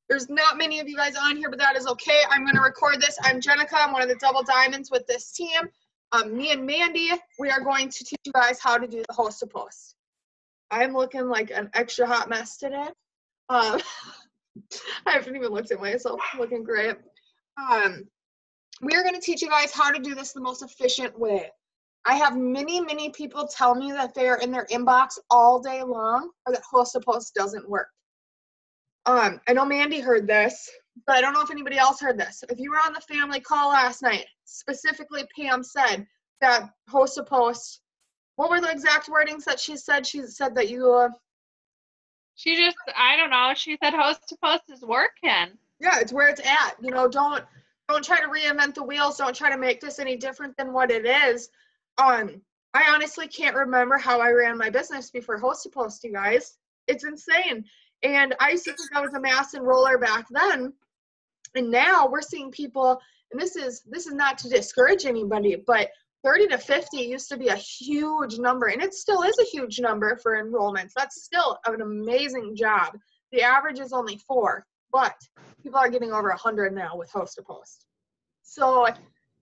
There's not many of you guys on here, but that is okay. I'm going to record this. I'm Jenica. I'm one of the double diamonds with this team. Me and Mandy, we are going to teach you guys how to do the host to post. I'm looking like an extra hot mess today. I haven't even looked at myself. I'm looking great. We are going to teach you guys how to do this the most efficient way. I have many people tell me that they are in their inbox all day long or that host to post doesn't work. I know Mandy heard this, but I don't know if anybody else heard this. If you were on the family call last night, specifically Pam said that host to post, what were the exact wordings that she said? She said that you... She just, I don't know, she said host to post is working. Yeah, it's where it's at. You know, don't try to reinvent the wheels. Don't try to make this any different than what it is. I honestly can't remember how I ran my business before host to post, you guys. It's insane. And I used to think I was a mass enroller back then. And now we're seeing people, and this is not to discourage anybody, but 30 to 50 used to be a huge number, and it still is a huge number for enrollments. That's still an amazing job. The average is only 4, but people are getting over 100 now with host to post. So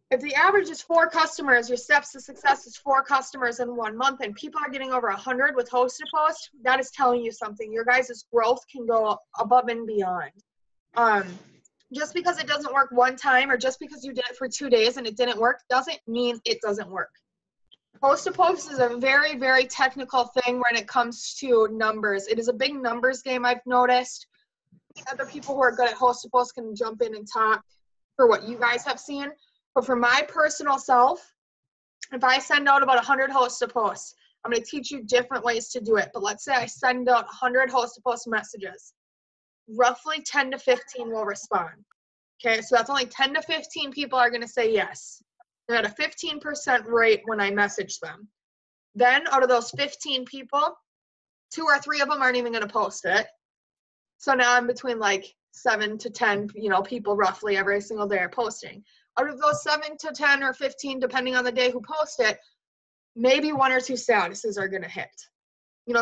if the average is 4 customers, your steps to success is 4 customers in 1 month, and people are getting over 100 with host to post, that is telling you something. Your guys' growth can go above and beyond. Just because it doesn't work one time or just because you did it for 2 days and it didn't work doesn't mean it doesn't work. Host to post is a very technical thing when it comes to numbers. It is a big numbers game, I've noticed. Other people who are good at host to post can jump in and talk for what you guys have seen. But for my personal self, if I send out about 100 host to posts, I'm going to teach you different ways to do it. But let's say I send out 100 host to post messages. Roughly 10 to 15 will respond. Okay, so that's only 10 to 15 people are going to say yes. They're at a 15% rate when I message them. Then out of those 15 people, 2 or 3 of them aren't even going to post it. So now I'm between like 7 to 10, people roughly every single day are posting. Out of those 7 to 10 or 15, depending on the day who post it, maybe 1 or 2 statuses are going to hit.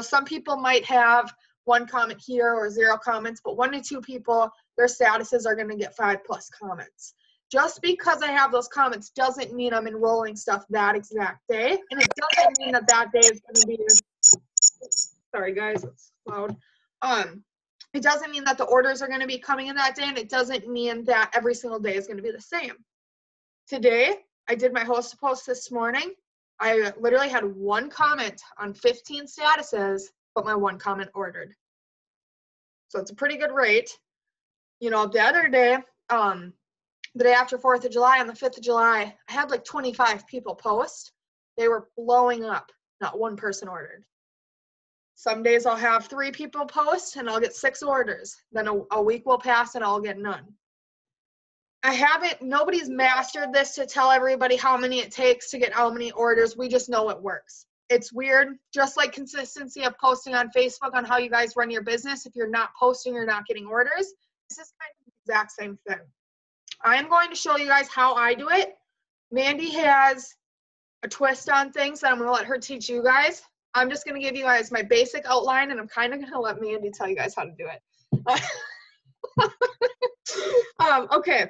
Some people might have 1 comment here or 0 comments, but 1 to 2 people, their statuses are going to get 5+ comments. Just because I have those comments doesn't mean I'm enrolling stuff that exact day, and it doesn't mean that day is going to be, sorry guys, it's loud. It doesn't mean that the orders are going to be coming in that day, and it doesn't mean that every single day is going to be the same. Today, I did my host to post this morning. I literally had 1 comment on 15 statuses, but my 1 comment ordered. So it's a pretty good rate. The other day, the day after 4th of July, on the 5th of July, I had like 25 people post. They were blowing up. Not 1 person ordered. Some days I'll have 3 people post and I'll get 6 orders. Then a week will pass and I'll get none. Nobody's mastered this to tell everybody how many it takes to get how many orders. We just know it works. It's weird, just like consistency of posting on Facebook on how you guys run your business. If you're not posting, you're not getting orders. This is kind of the exact same thing. I'm going to show you guys how I do it. Mandy has a twist on things that I'm going to let her teach you guys. I'm just going to give you guys my basic outline, and I'm kind of going to let Mandy tell you guys how to do it. Okay.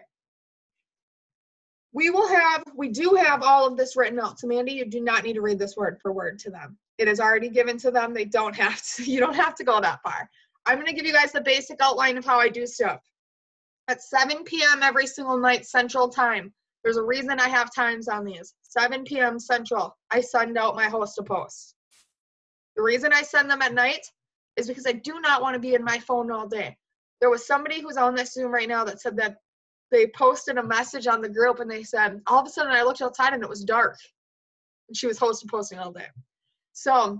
We do have all of this written out. So Mandy, you do not need to read this word for word to them. It is already given to them. You don't have to go that far. I'm going to give you guys the basic outline of how I do stuff. At 7 p.m. every single night Central Time, there's a reason I have times on these. 7 p.m. Central, I send out my host to post. The reason I send them at night is because I do not want to be in my phone all day. There was somebody who's on this Zoom right now that said that they posted a message on the group and they said, all of a sudden I looked outside and it was dark. And she was host and posting all day. So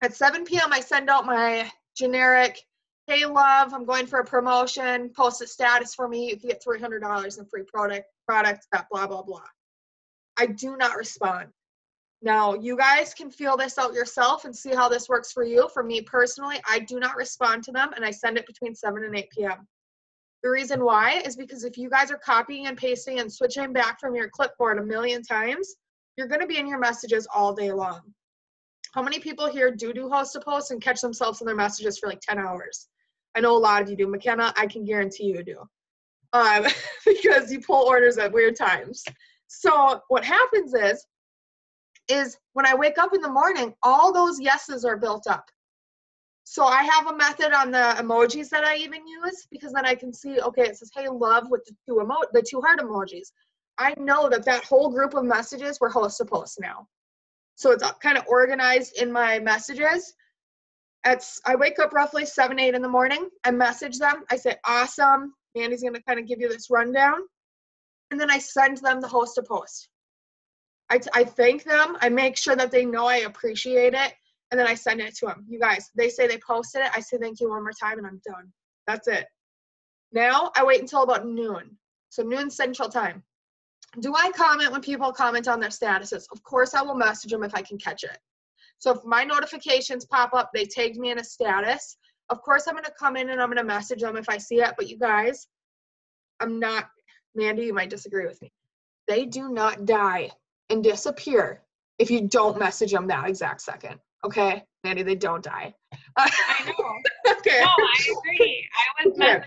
at 7 p.m. I send out my generic, hey love, I'm going for a promotion, post a status for me, you can get $300 in free products, that blah, blah, blah. I do not respond. Now, you guys can feel this out yourself and see how this works for you. For me personally, I do not respond to them and I send it between 7 and 8 p.m. The reason why is because if you guys are copying and pasting and switching back from your clipboard a million times, you're going to be in your messages all day long. How many people here do host to post and catch themselves in their messages for like 10 hours? I know a lot of you do. McKenna, I can guarantee you do. Because you pull orders at weird times. So what happens is when I wake up in the morning, all those yeses are built up. So I have a method on the emojis that I even use, because then I can see, okay, it says, hey, love, with the two heart emojis. I know that whole group of messages were host to post now. So it's kind of organized in my messages. I wake up roughly 7, 8 in the morning. I message them. I say, awesome. Mandy's going to kind of give you this rundown. And then I send them the host to post. I thank them. I make sure that they know I appreciate it. And then I send it to them. You guys, they say they posted it. I say thank you one more time and I'm done. That's it. Now I wait until about noon. So noon Central Time. Do I comment when people comment on their statuses? Of course I will message them if I can catch it. So if my notifications pop up, they tagged me in a status, of course I'm going to come in and I'm going to message them if I see it. But you guys, Mandy, you might disagree with me. They do not die and disappear if you don't message them that exact second. Okay, Mandy, they don't die. I know. Okay. No, I agree. I was messaging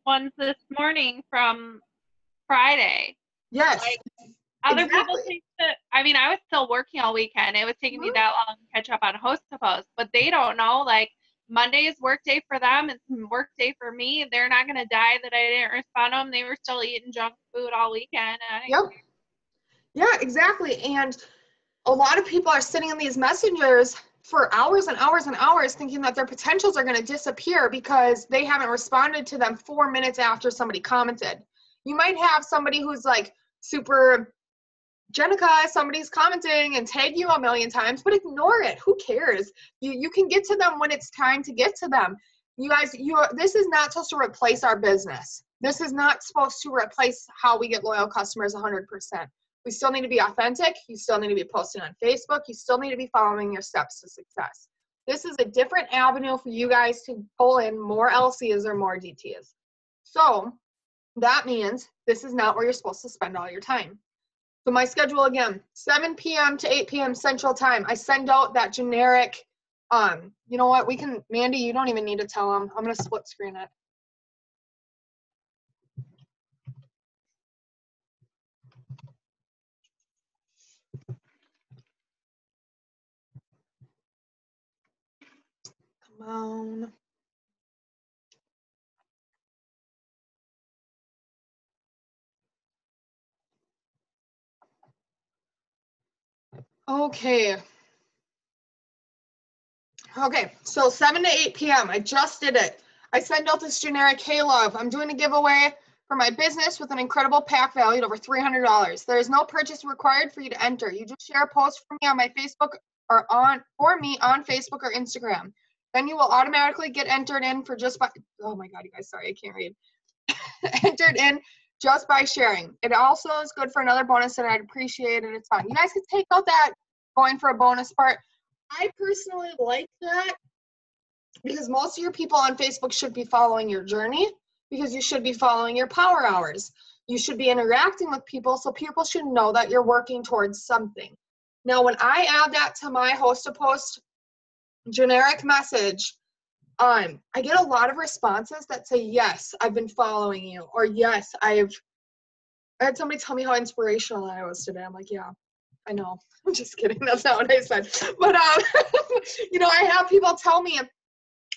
ones this morning from Friday. Yes. Like, other people think that, I mean, I was still working all weekend. It was taking me that long to catch up on host to post, but they don't know, like, Monday is work day for them. It's work day for me. They're not going to die that I didn't respond to them. They were still eating junk food all weekend. Yep. Yeah, exactly. And a lot of people are sitting in these messengers for hours and hours and hours thinking that their potentials are going to disappear because they haven't responded to them 4 minutes after somebody commented. You might have somebody who's like super Jenica, somebody's commenting and tag you a million times, but ignore it. Who cares? You can get to them when it's time to get to them. You guys, this is not supposed to replace our business. This is not supposed to replace how we get loyal customers 100%. We still need to be authentic. You still need to be posting on Facebook. You still need to be following your steps to success. This is a different avenue for you guys to pull in more LCs or more DTs. So that means this is not where you're supposed to spend all your time. So my schedule again, 7 p.m. to 8 p.m. Central Time. I send out that generic, you know what, Mandy, you don't even need to tell them. I'm going to split screen it. Come on. Okay. Okay, so 7 to 8 p.m. I just did it. I send out this generic, hey love, I'm doing a giveaway for my business with an incredible pack valued over $300. There is no purchase required for you to enter. You just share a post for me on my Facebook or for me on Facebook or Instagram. Then you will automatically get entered in for oh my God, you guys, sorry, I can't read. Entered in just by sharing. It also is good for another bonus that I'd appreciate, and it's fun. You guys can take out that going for a bonus part. I personally like that because most of your people on Facebook should be following your journey, because you should be following your power hours. You should be interacting with people, so people should know that you're working towards something. Now, when I add that to my host to post generic message, I get a lot of responses that say, yes, I've been following you, or yes, I had somebody tell me how inspirational I was today. I'm like, yeah, I know. I'm just kidding. That's not what I said. But, you know, I have people tell me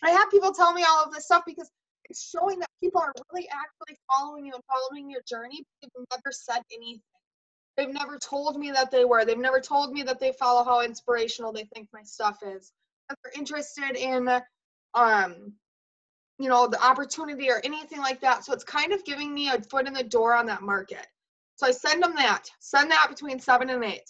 all of this stuff because it's showing that people are really actually following you and following your journey. They've never said anything. They've never told me that they were. They've never told me that they follow how inspirational they think my stuff is. That they're interested in, you know, the opportunity or anything like that. So it's kind of giving me a foot in the door on that market. So I send them that. Send that between 7 and 8.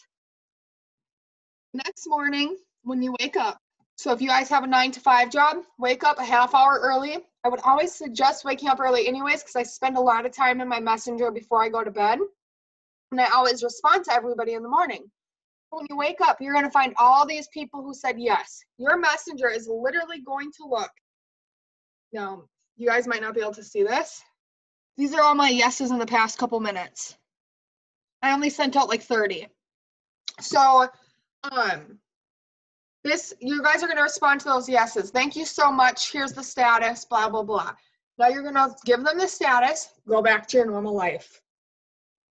Next morning, when you wake up, so if you guys have a 9-to-5 job, wake up a half hour early. I would always suggest waking up early anyways, because I spend a lot of time in my messenger before I go to bed. And I always respond to everybody in the morning. When you wake up, you're going to find all these people who said yes. Your messenger is literally going to look. Now, you guys might not be able to see this. These are all my yeses in the past couple minutes. I only sent out like 30. So, You guys are going to respond to those yeses. Thank you so much. Here's the status, blah, blah, blah. Now you're going to give them the status, go back to your normal life.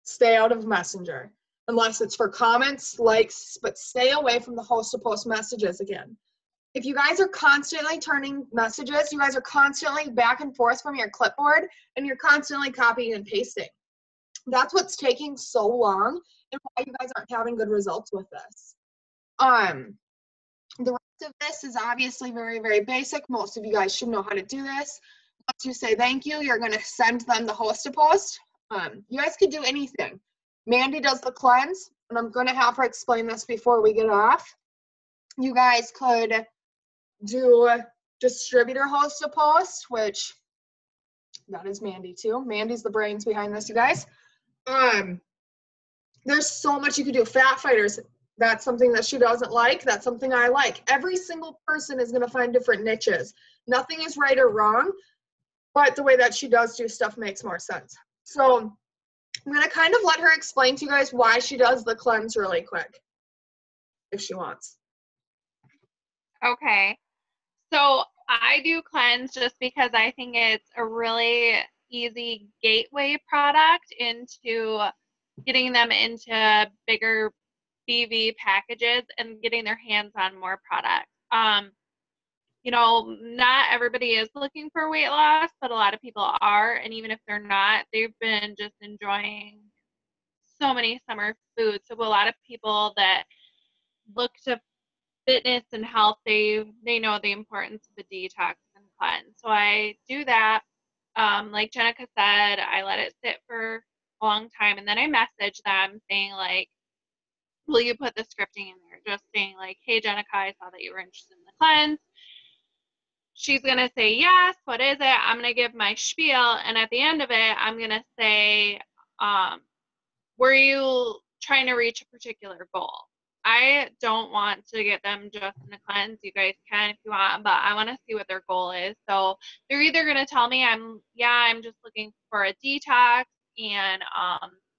Stay out of Messenger. Unless it's for comments, likes, but stay away from the host-to-post messages again. If you guys are constantly turning messages, you guys are constantly back and forth from your clipboard, and you're constantly copying and pasting. That's what's taking so long and why you guys aren't having good results with this. The rest of this is obviously very, very basic. Most of you guys should know how to do this. Once you say thank you, you're going to send them the host-to-post. You guys could do anything. Mandy does the cleanse, and I'm going to have her explain this before we get off. You guys could do distributor host-to-post, which that is Mandy too. Mandy's the brains behind this, you guys. There's so much you could do. Fat fighters, that's something that she doesn't like. That's something I like. Every single person is going to find different niches. Nothing is right or wrong, but the way that she does do stuff makes more sense. So I'm going to kind of let her explain to you guys why she does the cleanse really quick, if she wants. Okay. So I do cleanse just because I think it's a really easy gateway product into getting them into bigger BV packages and getting their hands on more products. You know, not everybody is looking for weight loss, but a lot of people are. And even if they're not, they've been just enjoying so many summer foods. So a lot of people that look to fitness and health, they know the importance of a detox and cleanse. So I do that. Like Jenica said, I let it sit for a long time, and then I message them saying like, will you put the scripting in there? Just saying like, hey Jenica, I saw that you were interested in the cleanse. She's gonna say yes, what is it? I'm gonna give my spiel, and at the end of it, I'm gonna say, were you trying to reach a particular goal? I don't want to get them just in a cleanse. You guys can if you want, but I want to see what their goal is. So they're either going to tell me I'm just looking for a detox and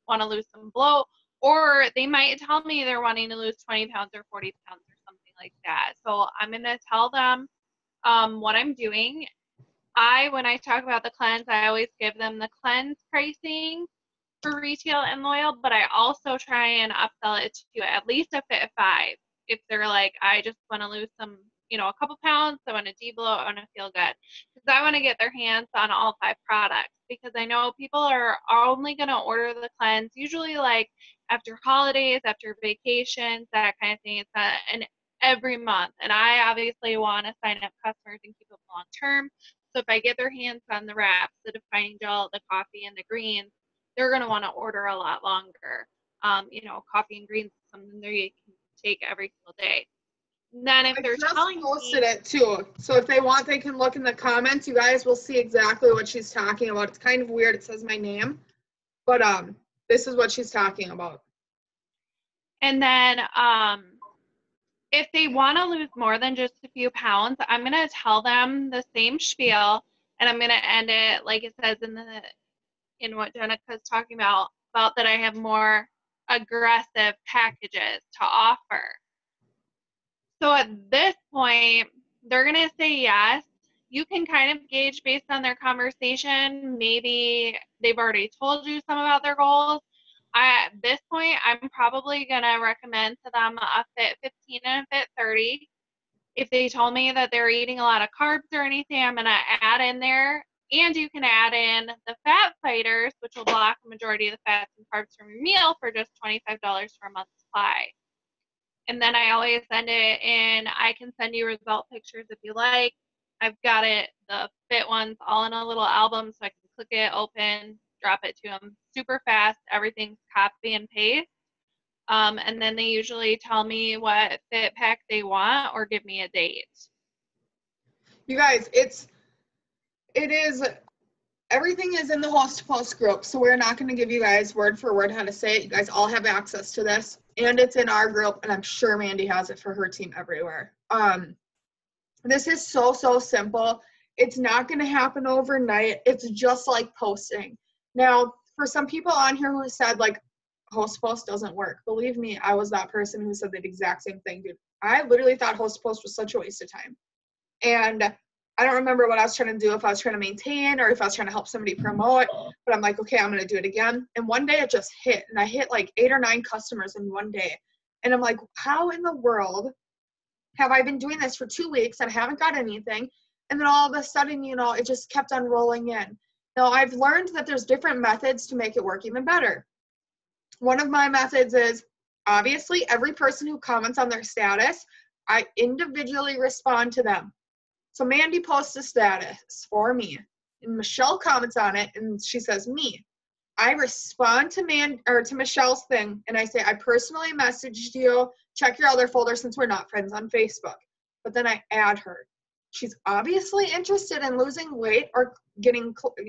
want to lose some bloat, or they might tell me they're wanting to lose 20 pounds or 40 pounds or something like that. So I'm going to tell them what I'm doing. When I talk about the cleanse, I always give them the cleanse pricing for retail and loyal, but I also try and upsell it to at least a fit 5. If they're like, I just want to lose some, a couple pounds, I want to de-bloat, I want to feel good. Because I want to get their hands on all 5 products, because I know people are only going to order the cleanse usually like after holidays, after vacations, that kind of thing. It's not every month. And I obviously want to sign up customers and keep them long term. So if I get their hands on the wraps, the defining gel, the coffee, and the greens, they're going to want to order a lot longer. Coffee and greens is something they can take every single day. And then if they're telling me, I posted it too. So if they want, they can look in the comments. You guys will see exactly what she's talking about. It's kind of weird. It says my name, but this is what she's talking about. And then if they want to lose more than just a few pounds, I'm going to tell them the same spiel, and I'm going to end it like it says in what Jenica's talking about that I have more aggressive packages to offer. So at this point, they're going to say yes. You can kind of gauge based on their conversation. Maybe they've already told you some about their goals. At this point, I'm probably going to recommend to them a Fit 15 and a Fit 30. If they told me that they're eating a lot of carbs or anything, I'm going to add in there. And you can add in the Fat Fighters, which will block the majority of the fats and carbs from your meal for just $25 for a month's supply. And then I always send it in. I can send you result pictures if you like. I've got it, the fit ones, all in a little album, so I can click it, open, drop it to them super fast. Everything's copy and paste. And then they usually tell me what fit pack they want or give me a date. You guys, everything is in the host-to-post group, so we're not going to give you guys word for word how to say it. You guys all have access to this, and it's in our group, and I'm sure Mandy has it for her team everywhere. This is so, so simple. It's not going to happen overnight. It's just like posting. Now, for some people on here who said, like, host-to-post doesn't work, believe me, I was that person who said the exact same thing, dude. I literally thought host to post was such a waste of time. And I don't remember what I was trying to do, if I was trying to maintain or if I was trying to help somebody promote, but I'm like, okay, I'm going to do it again. And one day it just hit, and I hit like 8 or 9 customers in one day. And I'm like, how in the world have I been doing this for 2 weeks and I haven't got anything? And then all of a sudden, you know, it just kept on rolling in. Now, I've learned that there's different methods to make it work even better. One of my methods is, obviously, every person who comments on their status, I individually respond to them. So Mandy posts a status for me, and Michelle comments on it, and she says, me. I respond to Michelle's thing, and I say, I personally messaged you. Check your other folder since we're not friends on Facebook. But then I add her. She's obviously interested in losing weight or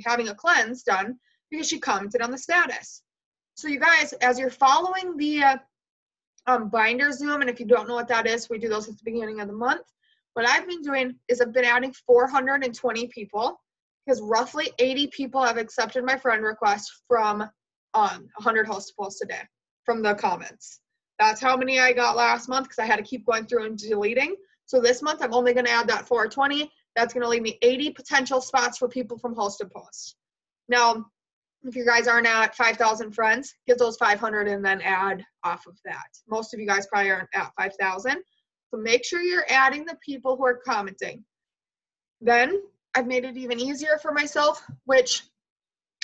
having a cleanse done because she commented on the status. So you guys, as you're following the binder Zoom, and if you don't know what that is, we do those at the beginning of the month. What I've been doing is I've been adding 420 people because roughly 80 people have accepted my friend request from 100 host posts a day from the comments. That's how many I got last month because I had to keep going through and deleting. So this month I'm only going to add that 420. That's going to leave me 80 potential spots for people from host to post. Now, if you guys aren't at 5,000 friends, get those 500 and then add off of that. Most of you guys probably aren't at 5,000. So make sure you're adding the people who are commenting. Then I've made it even easier for myself, which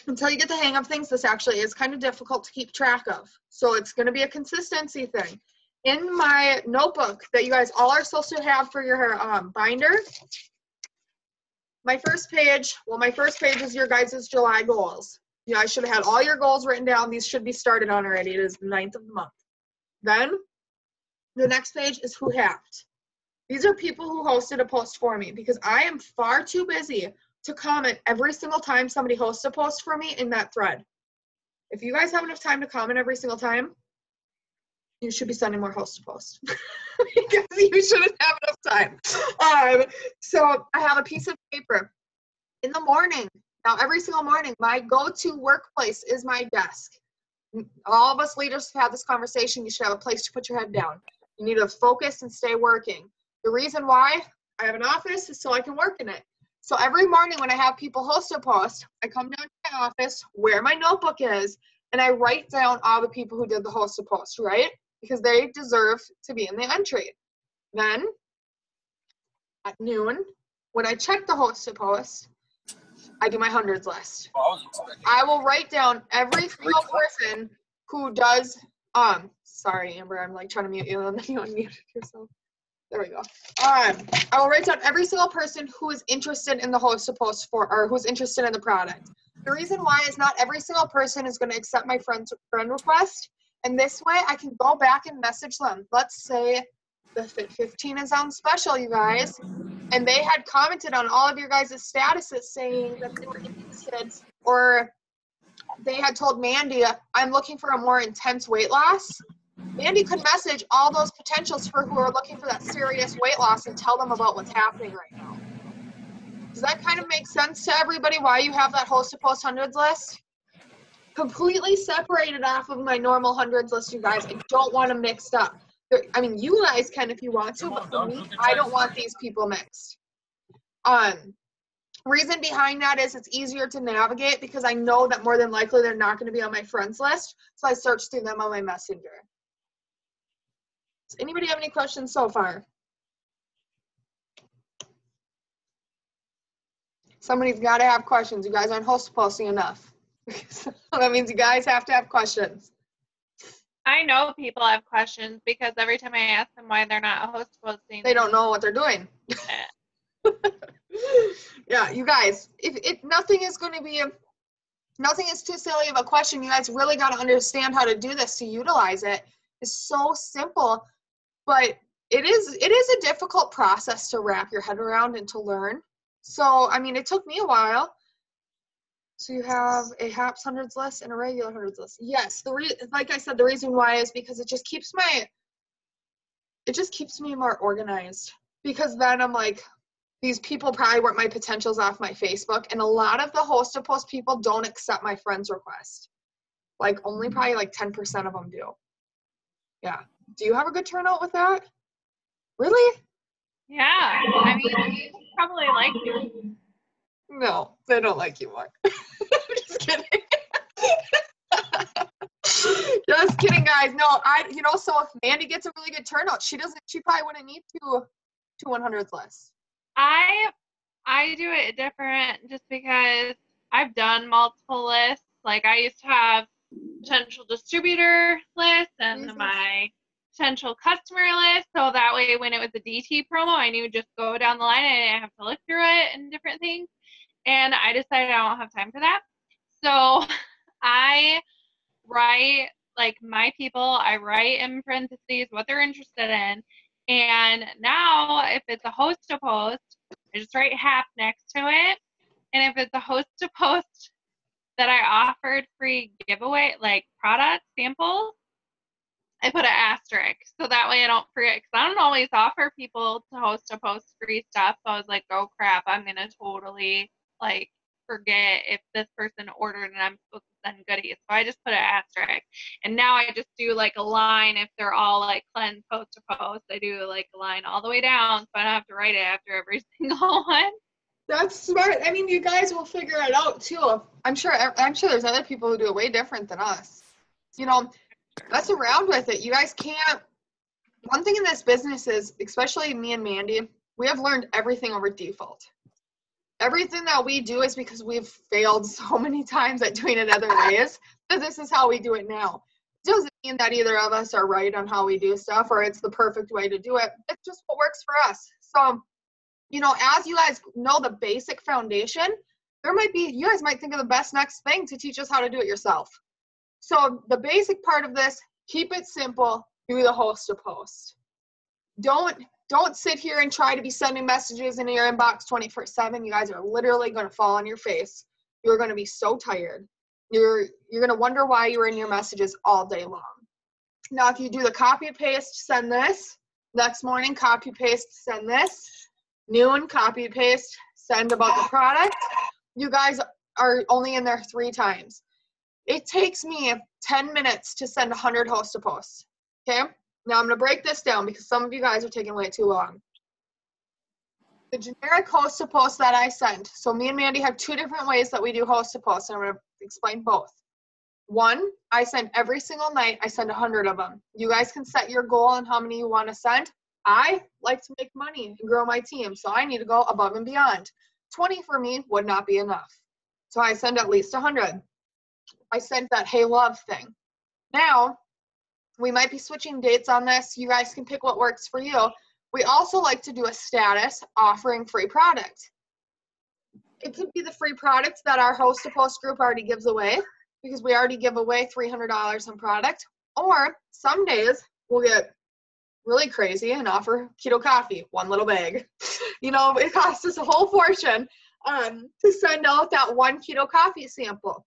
until you get the hang of things, this actually is kind of difficult to keep track of. So it's going to be a consistency thing. In my notebook that you guys all are supposed to have for your binder, my first page is your guys' July goals. You know, I should have had all your goals written down. These should be started on already. It is the 9th of the month. Then the next page is who hacked. These are people who hosted a post for me because I am far too busy to comment every single time somebody hosts a post for me in that thread. If you guys have enough time to comment every single time, you should be sending more host to post because you shouldn't have enough time. So I have a piece of paper in the morning. Now, every single morning, my go-to workplace is my desk. All of us leaders have had this conversation. You should have a place to put your head down. You need to focus and stay working. The reason why I have an office is so I can work in it. So every morning when I have people host a post, I come down to my office where my notebook is, and I write down all the people who did the host a post, right? Because they deserve to be in the entry. Then at noon, when I check the host a post, I do my hundreds list. I will write down every single person who does, sorry, Amber, I'm like trying to mute you and then you unmuted yourself. There we go. I will write down every single person who is interested in the host to post for, or who's interested in the product. The reason why is not every single person is going to accept my friend request. And this way I can go back and message them. Let's say the Fit 15 is on special, you guys. And they had commented on all of your guys' statuses saying that they were interested, or they had told Mandy, I'm looking for a more intense weight loss. Mandy could message all those potentials for who are looking for that serious weight loss and tell them about what's happening right now. Does that kind of make sense to everybody why you have that host to post hundreds list? Completely separated off of my normal hundreds list, you guys. I don't want them mixed up. I mean, you guys can if you want to, but for me, I don't want these people mixed. Reason behind that is it's easier to navigate because I know that more than likely they're not going to be on my friends list, so I search through them on my messenger. Does anybody have any questions so far? Somebody's got to have questions. You guys aren't host posting enough. That means you guys have to have questions. I know people have questions because every time I ask them why they're not host posting, they don't know what they're doing. Yeah, you guys, if nothing is going to be, nothing is too silly of a question. You guys really got to understand how to do this to utilize it. It's so simple, but it is a difficult process to wrap your head around and to learn. So, I mean, it took me a while. So you have a HAPS hundreds list and a regular hundreds list. Yes, like I said, the reason why is because it just keeps me more organized. Because then I'm like, these people probably weren't my potentials off my Facebook, and a lot of the host to post people don't accept my friends request. Like only probably like 10% of them do. Yeah. Do you have a good turnout with that? Really? Yeah. I mean, they probably like you. No, they don't like you more. Just kidding. Just kidding, guys. No, so if Mandy gets a really good turnout, she probably wouldn't need two 100s less. I do it different just because I've done multiple lists. Like I used to have potential distributor list and my potential customer list. So that way when it was a DT promo, I knew just go down the line and I didn't have to look through it and different things. And I decided I don't have time for that. So I write like my people, I write in parentheses what they're interested in. And now if it's a host to post, I just write half next to it. And if it's a host to post that I offered free giveaway, like product samples, I put an asterisk. So that way I don't forget. Because I don't always offer people to host to post free stuff. So I was like, oh crap, I'm going to totally like forget if this person ordered and I'm supposed to send goodies. So I just put an asterisk. And now I just do like a line if they're all like cleanse post to post. I do like a line all the way down so I don't have to write it after every single one. That's smart. I mean, you guys will figure it out too. I'm sure there's other people who do it way different than us. You know, mess around with it. You guys can't. One thing in this business is, especially me and Mandy, we have learned everything over default. Everything that we do is because we've failed so many times at doing it other ways. So this is how we do it now. It doesn't mean that either of us are right on how we do stuff or it's the perfect way to do it. It's just what works for us. So, you know, as you guys know the basic foundation, you guys might think of the best next thing to teach us how to do it yourself. So the basic part of this, keep it simple, do the host to post. Don't sit here and try to be sending messages into your inbox 24/7. You guys are literally going to fall on your face. You're going to be so tired. You're going to wonder why you're in your messages all day long. Now, if you do the copy and paste, send this. Next morning, copy paste, send this. Noon, copy paste, send about the product. You guys are only in there 3 times. It takes me 10 minutes to send 100 host to posts. Okay? Now I'm going to break this down because some of you guys are taking way too long. The generic host to post that I send. So me and Mandy have 2 different ways that we do host to post, and I'm going to explain both. One, I send every single night. I send 100 of them. You guys can set your goal on how many you want to send. I like to make money and grow my team, so I need to go above and beyond. 20 for me would not be enough. So I send at least 100. I sent that Hey Love thing. Now, we might be switching dates on this. You guys can pick what works for you. We also like to do a status offering free product. It could be the free product that our host to post group already gives away because we already give away $300 on product. Or some days we'll get really crazy and offer keto coffee, 1 little bag. You know, it costs us a whole fortune to send out that 1 keto coffee sample.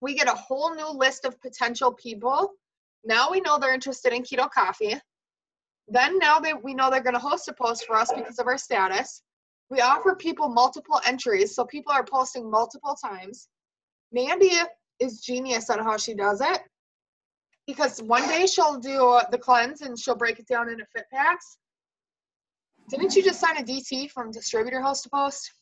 We get a whole new list of potential people. Now we know they're interested in keto coffee. Then now we know they're going to host a post for us because of our status. We offer people multiple entries, so people are posting multiple times. Mandy is genius on how she does it because one day she'll do the cleanse and she'll break it down into fit packs. Didn't you just sign a DT from distributor host to post?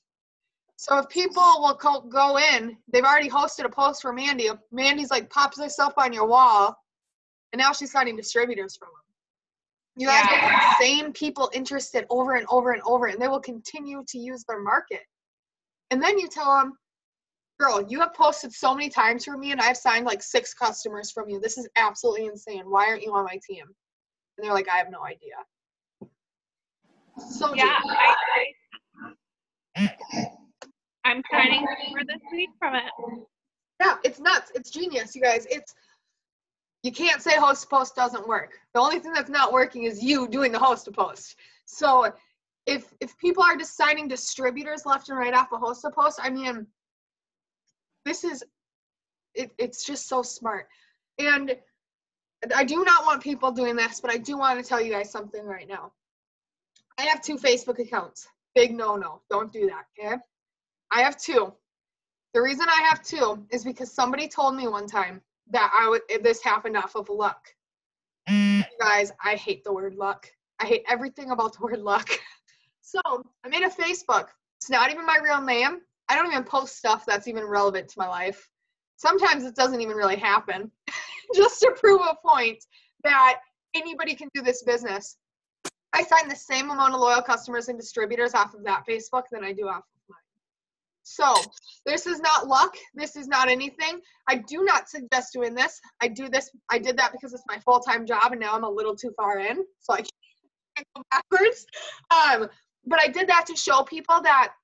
So if people will go in, they've already hosted a post for Mandy. Mandy's like pops this up on your wall, and now she's signing distributors from them. You guys get the same people interested over and over and over, and they will continue to use their market. And then you tell them, girl, you have posted so many times for me, and I've signed like 6 customers from you. This is absolutely insane. Why aren't you on my team? And they're like, I have no idea. So yeah, I'm signing for this week from it. Yeah, it's nuts. It's genius, you guys. You can't say host to post doesn't work. The only thing that's not working is you doing the host to post. So if people are just signing distributors left and right off a host to post, I mean, it's just so smart. And I do not want people doing this, but I do want to tell you guys something right now. I have 2 Facebook accounts. Big no-no. Don't do that, okay? I have 2. The reason I have 2 is because somebody told me one time that this happened off of luck. You guys, I hate the word luck. I hate everything about the word luck. So I made a Facebook. It's not even my real name. I don't even post stuff that's even relevant to my life. Sometimes it doesn't even really happen. Just to prove a point that anybody can do this business. I find the same amount of loyal customers and distributors off of that Facebook than I do off of mine. So this is not luck. This is not anything. I do not suggest doing this. I did that because it's my full-time job, and now I'm a little too far in, so I can't go backwards. But I did that to show people that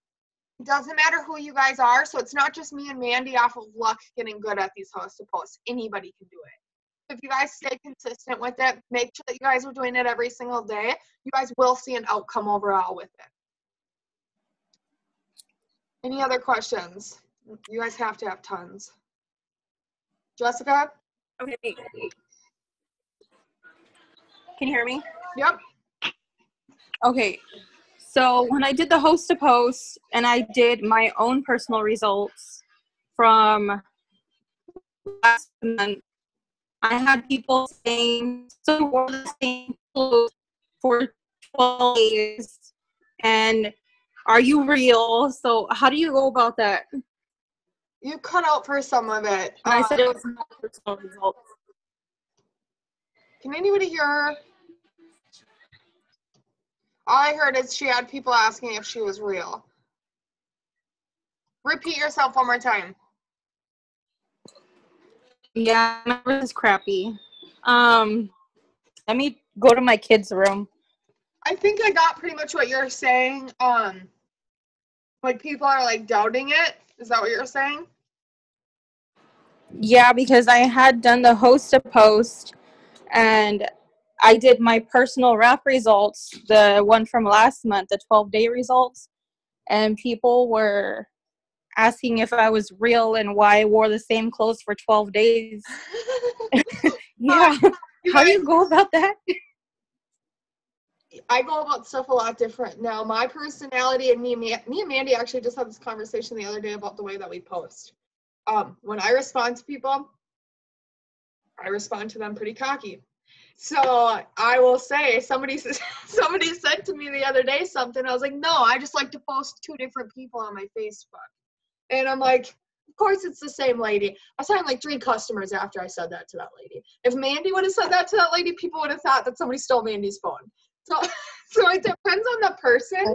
it doesn't matter who you guys are. So it's not just me and Mandy off of luck getting good at these host to posts. Anybody can do it. If you guys stay consistent with it, make sure that you guys are doing it every single day, you guys will see an outcome overall with it. Any other questions? You guys have to have tons. Jessica? Okay. Can you hear me? Yep. Okay. So when I did the host to post and I did my own personal results from last month, I had people saying, so we're the same clothes for 12 days, and are you real? So how do you go about that? You cut out for some of it. And I said it was my personal results. Can anybody hear her? All I heard is she had people asking if she was real. Repeat yourself one more time. Yeah, my number is crappy. Let me go to my kids' room. I think I got pretty much what you're saying. Like people are like doubting it. Is that what you're saying? Yeah, because I had done the host to post and I did my personal rep results, the one from last month, the 12-day results, and people were asking if I was real and why I wore the same clothes for 12 days. Yeah. How do you go about that? I go about stuff a lot different. Now, my personality and me and Mandy actually just had this conversation the other day about the way that we post. When I respond to people, I respond to them pretty cocky. So I will say, somebody said to me the other day something. I was like, no, I just like to post 2 different people on my Facebook. And I'm like, of course it's the same lady. I signed like 3 customers after I said that to that lady. If Mandy would have said that to that lady, people would have thought that somebody stole Mandy's phone. So it depends on the person,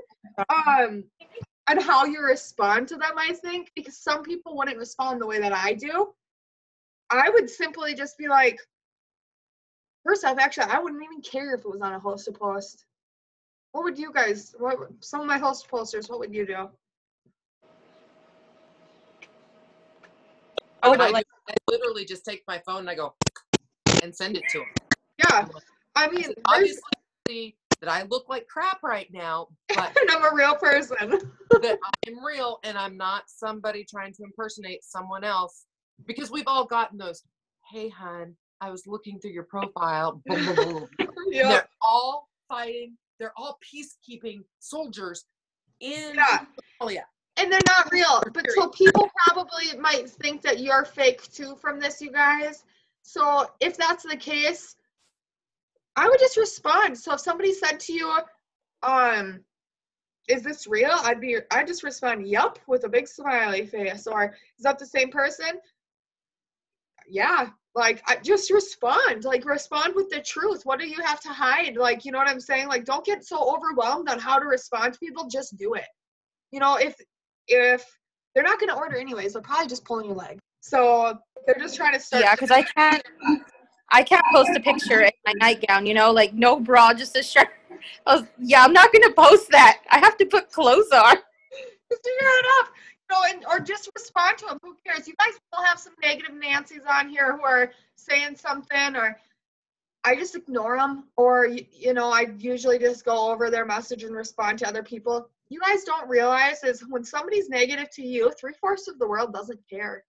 and how you respond to them, I think, because some people wouldn't respond the way that I do. I would simply just be like, first off, actually, I wouldn't even care if it was on a host to post. What would you guys, some of my host posters, what would you do? I literally just take my phone and I go and send it to them. Yeah. I mean, obviously that I look like crap right now, but and I'm a real person. that I'm real and I'm not somebody trying to impersonate someone else, because we've all gotten those, hey, hon, I was looking through your profile. Boom, boom, boom. Yep. They're all fighting. They're all peacekeeping soldiers in Somalia. And they're not real. But so people probably might think that you're fake too from this, you guys. So if that's the case, I would just respond. So if somebody said to you, is this real? I'd just respond, yup, with a big smiley face. Or is that the same person? Yeah. Like, just respond. Like, respond with the truth. What do you have to hide? Like, you know what I'm saying? Like, don't get so overwhelmed on how to respond to people. Just do it. You know, if they're not going to order anyways, they're probably just pulling your leg. So they're just trying to start. Yeah, because I can't post a picture in my nightgown, you know, like no bra, just a shirt. I'm not going to post that. I have to put clothes on. Just figure it out. Or just respond to them. Who cares? You guys will have some negative Nancy's on here who are saying something, or I just ignore them. Or, I usually just go over their message and respond to other people. You guys don't realize is when somebody's negative to you, 3/4 of the world doesn't care.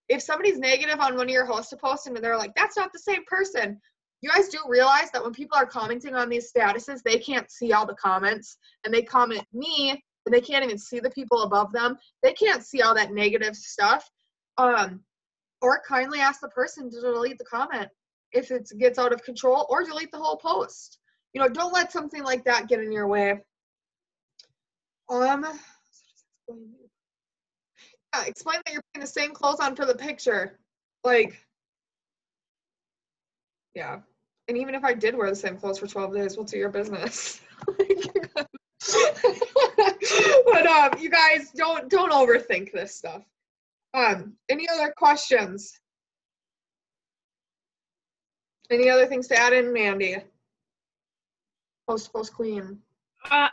If somebody's negative on one of your host posts and they're like, that's not the same person. You guys do realize that when people are commenting on these statuses, they can't see all the comments, and they comment me, and they can't even see the people above them. They can't see all that negative stuff. Or kindly ask the person to delete the comment if it gets out of control, or delete the whole post. You know, don't let something like that get in your way. Explain that you're putting the same clothes on for the picture. Like, yeah. And even if I did wear the same clothes for 12 days, what's your business? But you guys don't overthink this stuff. Any other questions? Any other things to add in, Mandy? Post queen. I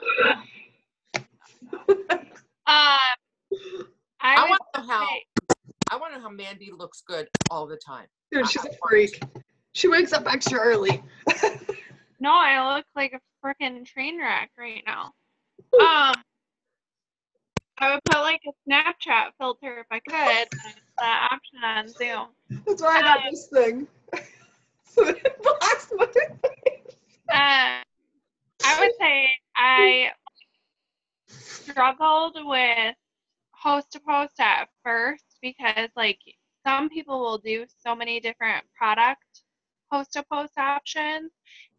want to know how Mandy looks good all the time. Dude, she's a freak. She wakes up extra early. No, I look like a freaking train wreck right now. I would put like a Snapchat filter if I could. That option on Zoom. That's why I got this thing. So it blocks my face. I would say I struggled with host to post at first because like some people will do so many different product host to post options,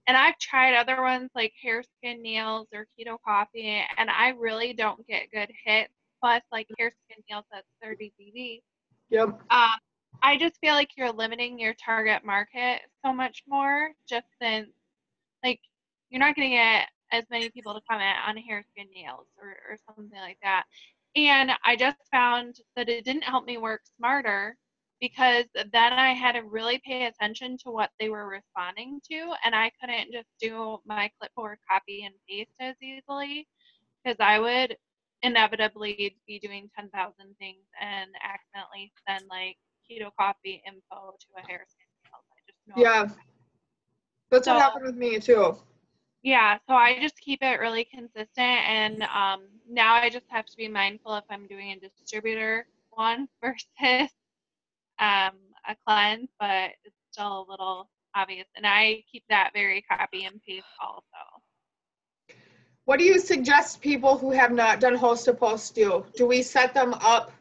and I've tried other ones like Hair, Skin, Nails or Keto Coffee, and I really don't get good hits. Plus, like Hair, Skin, Nails, that's 30 BD. Yep. I just feel like you're limiting your target market so much more, just since like you're not going to get as many people to comment on Hair, Skin, Nails or something like that. And I just found that it didn't help me work smarter, because then I had to really pay attention to what they were responding to, and I couldn't just do my clipboard copy and paste as easily, because I would inevitably be doing 10,000 things and accidentally send like Keto Coffee info to a Hair, Skin, Nails. I just know. Yeah. That's what happened with me too. Yeah, so I just keep it really consistent, and now I just have to be mindful if I'm doing a distributor one versus a cleanse, but it's still a little obvious, and I keep that very copy and paste also. What do you suggest people who have not done host to post do? Do we set them up?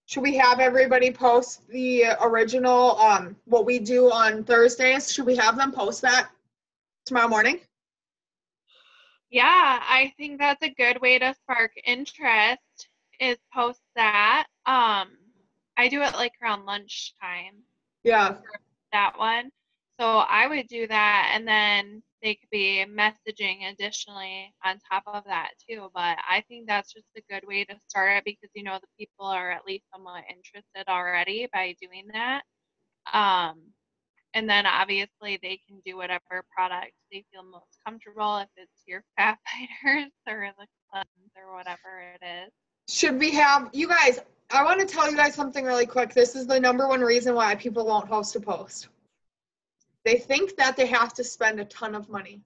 Should we have everybody post the original, what we do on Thursdays? Should we have them post that tomorrow morning? Yeah, I think that's a good way to spark interest, is post that. I do it like around lunchtime. Yeah. That one. So I would do that, and then they could be messaging additionally on top of that too. But I think that's just a good way to start it, because you know the people are at least somewhat interested already by doing that. And then obviously they can do whatever product they feel most comfortable, if it's your fat fighters or the cleanse or whatever it is. Should we have, you guys, I want to tell you guys something really quick. This is the number one reason why people won't host to post. They think that they have to spend a ton of money.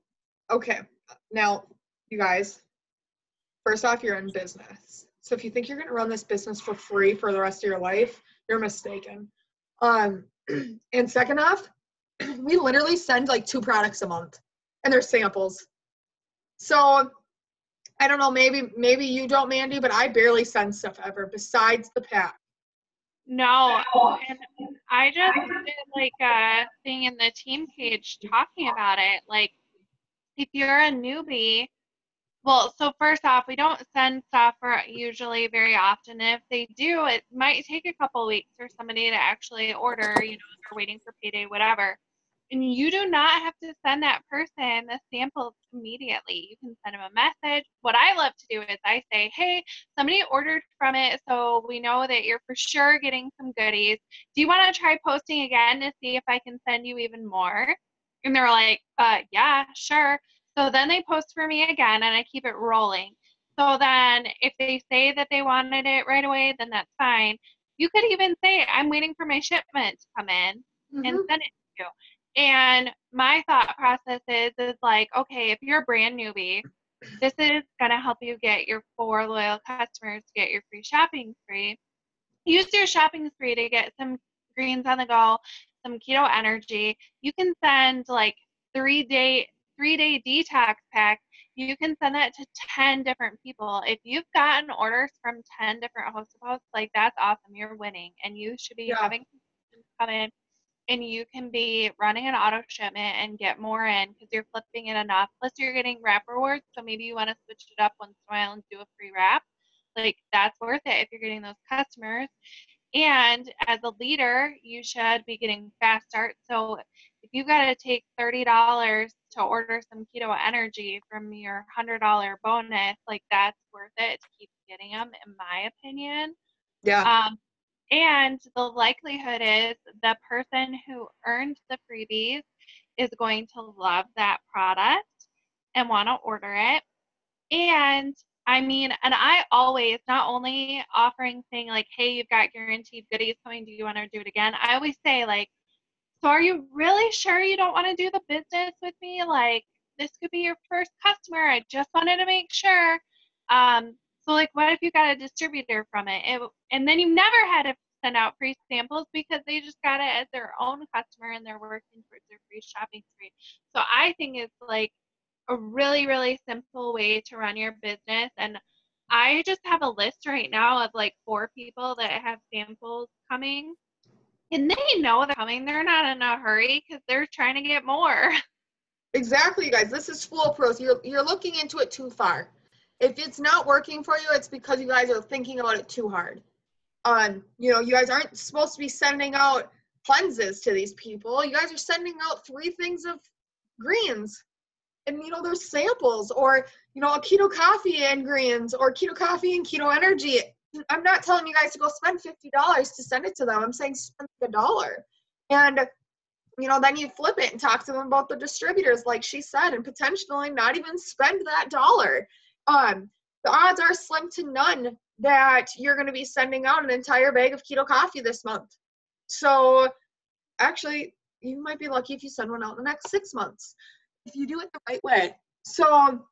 Okay, now, you guys, first off, you're in business. So if you think you're going to run this business for free for the rest of your life, you're mistaken. And second off, we literally send like 2 products a month, and they're samples. So I don't know, maybe you don't, Mandy, but I barely send stuff ever besides the pack. No, and I just did like a thing in the team page talking about it. Like, if you're a newbie, well, so first off, we don't send stuff usually very often. If they do, it might take a couple weeks for somebody to actually order, you know, if they're waiting for payday, whatever. And you do not have to send that person the samples immediately. You can send them a message. What I love to do is I say, hey, somebody ordered from it, so we know that you're for sure getting some goodies. Do you want to try posting again to see if I can send you even more? And they're like, yeah, sure. So then they post for me again, and I keep it rolling. So then if they say that they wanted it right away, then that's fine. You could even say, I'm waiting for my shipment to come in and send it to you. And my thought process is like, okay, if you're a brand newbie, this is going to help you get your 4 loyal customers to get your free shopping spree. Use your shopping spree to get some greens on the go, some keto energy. You can send like 3-day detox pack. You can send that to 10 different people. If you've gotten orders from 10 different host to host, like that's awesome. You're winning, and you should be having come in and you can be running an auto shipment and get more in because you're flipping it enough. Plus, you're getting wrap rewards, so maybe you want to switch it up once in a while and do a free wrap. Like, that's worth it if you're getting those customers. And as a leader, you should be getting fast start. So if you got to take $30 to order some keto energy from your $100 bonus, like, that's worth it to keep getting them, in my opinion. Yeah. And the likelihood is the person who earned the freebies is going to love that product and want to order it. And I mean, and I always, not only offering saying like, hey, you've got guaranteed goodies coming, do you want to do it again? I always say like, so are you really sure you don't want to do the business with me? Like, this could be your first customer. I just wanted to make sure. So like, what if you got a distributor from it? And then you never had to send out free samples because they just got it as their own customer and they're working towards their free shopping spree. So I think it's like a really, really simple way to run your business. And I just have a list right now of like 4 people that have samples coming. And they know they're coming. They're not in a hurry because they're trying to get more. Exactly, you guys. This is foolproof. You're looking into it too far. If it's not working for you, it's because you guys are thinking about it too hard. You guys aren't supposed to be sending out cleanses to these people. You guys are sending out 3 things of greens. And, there's samples, or, a keto coffee and greens, or keto coffee and keto energy. I'm not telling you guys to go spend $50 to send it to them. I'm saying spend $1. And, then you flip it and talk to them about the distributors, like she said, and potentially not even spend that $1. The odds are slim to none that you're going to be sending out an entire bag of keto coffee this month. So actually, you might be lucky if you send one out in the next 6 months, if you do it the right way. So,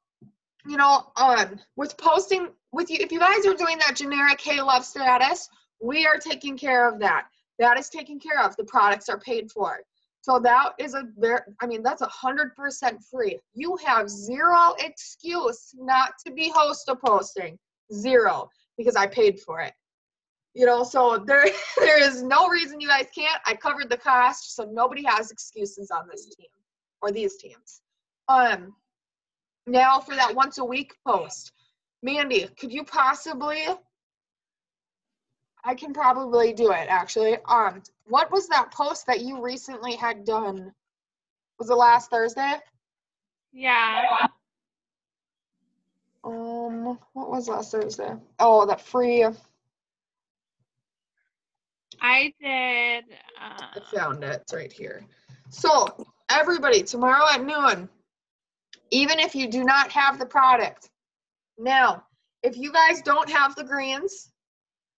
with posting with you, if you guys are doing that generic hey love status, we are taking care of that. That is taken care of. The products are paid for. So that is that's 100% free. You have zero excuse not to be host posting. Zero, because I paid for it. So there is no reason you guys can't. I covered the cost, so nobody has excuses on this team or these teams. Now for that once a week post, Mandy, could you possibly? I can probably do it, actually. What was that post that you recently had done? Was it last Thursday? Yeah. What was last Thursday? Oh, that free. I did. I found it. It's right here. So, everybody, tomorrow at noon, even if you do not have the product. Now, if you guys don't have the greens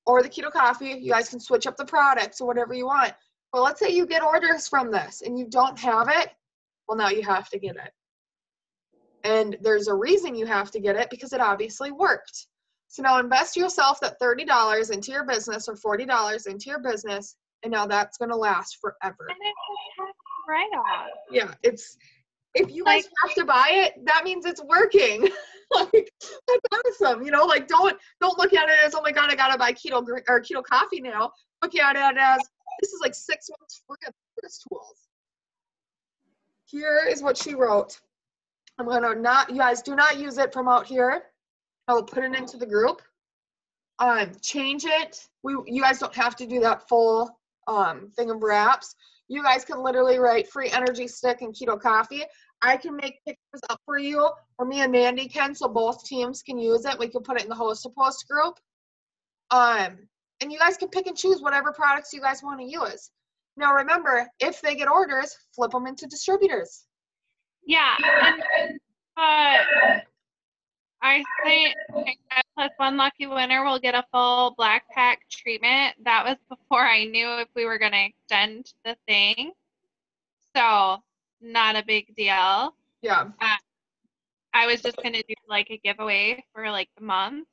or the keto coffee, you guys can switch up the products or whatever you want. But let's say you get orders from this and you don't have it. Well, now you have to get it. And there's a reason you have to get it, because it obviously worked. So now invest yourself that $30 into your business or $40 into your business, and now that's going to last forever. And it's a tax write-off. Yeah, if you guys have to buy it, that means it's working. That's awesome. Don't look at it as, oh my God, I gotta buy keto coffee now. Look at it as, this is like 6 months free of business tools. Here is what she wrote. You guys do not use it from out here. I will put it into the group. Change it. You guys don't have to do that full thing of wraps. You guys can literally write free energy stick and keto coffee. I can make pictures up for you, or me and Mandy can, so both teams can use it. We can put it in the host to post group. And you guys can pick and choose whatever products you guys want to use. Now remember, if they get orders, flip them into distributors. Yeah, and I think plus one lucky winner will get a full black pack treatment. That was before I knew if we were going to extend the thing. So not a big deal. Yeah. I was just going to do like a giveaway for like the month.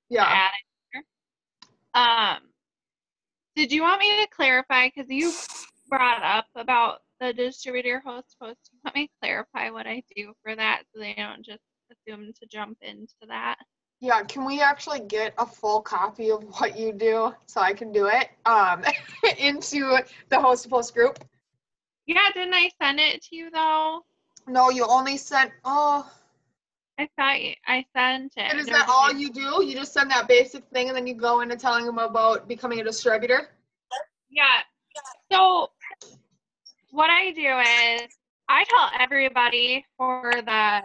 Yeah. To add it here. Did you want me to clarify, because you brought up about the distributor host posting? Let me clarify what I do for that so they don't just assume to jump into that. Yeah, can we actually get a full copy of what you do so I can do it into the Host to Post group? Yeah, didn't I send it to you though? No, you only sent, I thought I sent it. and is There's that all you do? You just send that basic thing and then you go into telling them about becoming a distributor? Yeah. So what I do is I tell everybody for the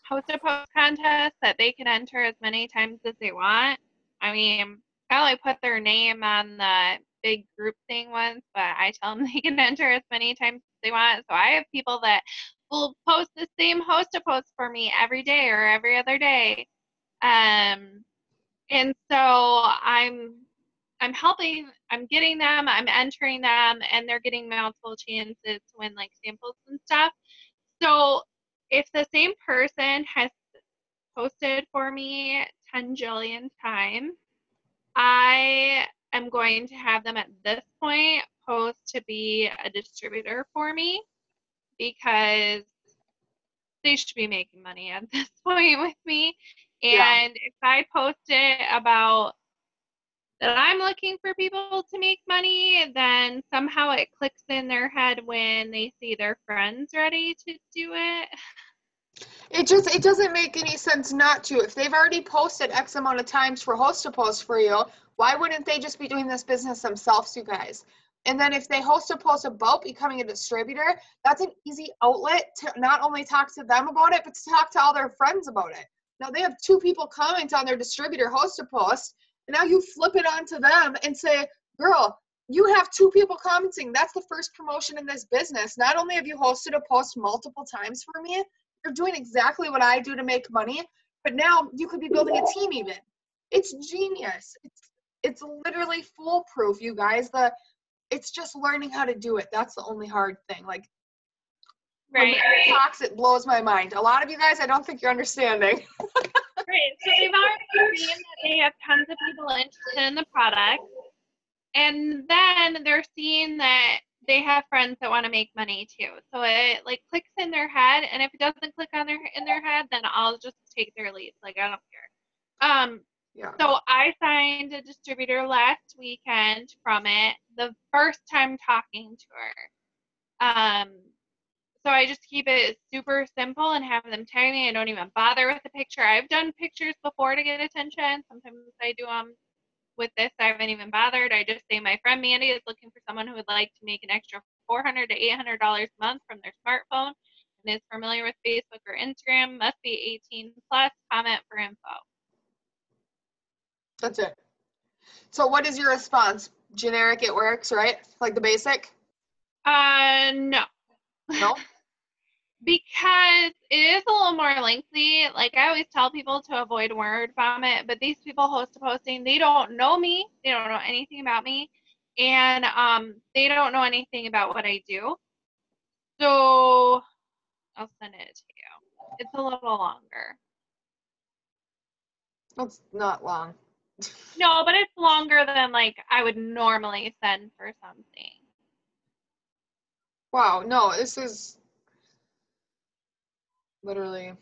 Host to Post contest that they can enter as many times as they want. I mean, I only put their name on the big group thing once, but I tell them they can enter as many times as they want. So I have people that will post the same Host to Post for me every day or every other day. And so I'm helping, I'm getting them, I'm entering them, and they're getting multiple chances to win like samples and stuff. So if the same person has posted for me 10 jillion times, I am going to have them at this point post to be a distributor for me because they should be making money at this point with me. And if I post it about that I'm looking for people to make money, then somehow it clicks in their head when they see their friends ready to do it. It doesn't make any sense not to. If they've already posted X amount of times for Host to Post for you, why wouldn't they just be doing this business themselves, you guys? And then if they Host to Post about becoming a distributor, that's an easy outlet to not only talk to them about it, but to talk to all their friends about it. Now they have 2 people comment on their distributor Host to Post, and now you flip it onto them and say, girl, you have 2 people commenting. That's the first promotion in this business. Not only have you hosted a post multiple times for me, you're doing exactly what I do to make money, but now you could be building a team even. It's genius. It's literally foolproof, you guys. It's just learning how to do it. That's the only hard thing. Like, Right. when Mary talks, it blows my mind. A lot of you guys, I don't think you're understanding. Right. So they've already seen that they have tons of people interested in the product. And then they're seeing that they have friends that want to make money too. So it like clicks in their head, and if it doesn't click on in their head, then I'll just take their leads. Like I don't care. Yeah. So I signed a distributor last weekend from it, the first time talking to her. So I just keep it super simple and have them tag me. I don't even bother with the picture. I've done pictures before to get attention. Sometimes I do them. With this, I haven't even bothered. I just say my friend Mandy is looking for someone who would like to make an extra $400 to $800 a month from their smartphone and is familiar with Facebook or Instagram. Must be 18 plus. Comment for info. That's it. So what is your response? Generic, it works, right? Like the basic? No. No? Because it is a little more lengthy. Like I always tell people to avoid word vomit, but these people Host to Posting, they don't know me. They don't know anything about me. And they don't know anything about what I do. So I'll send it to you. It's a little longer. That's not long. No, but it's longer than like I would normally send for something. Wow, no, this is literally,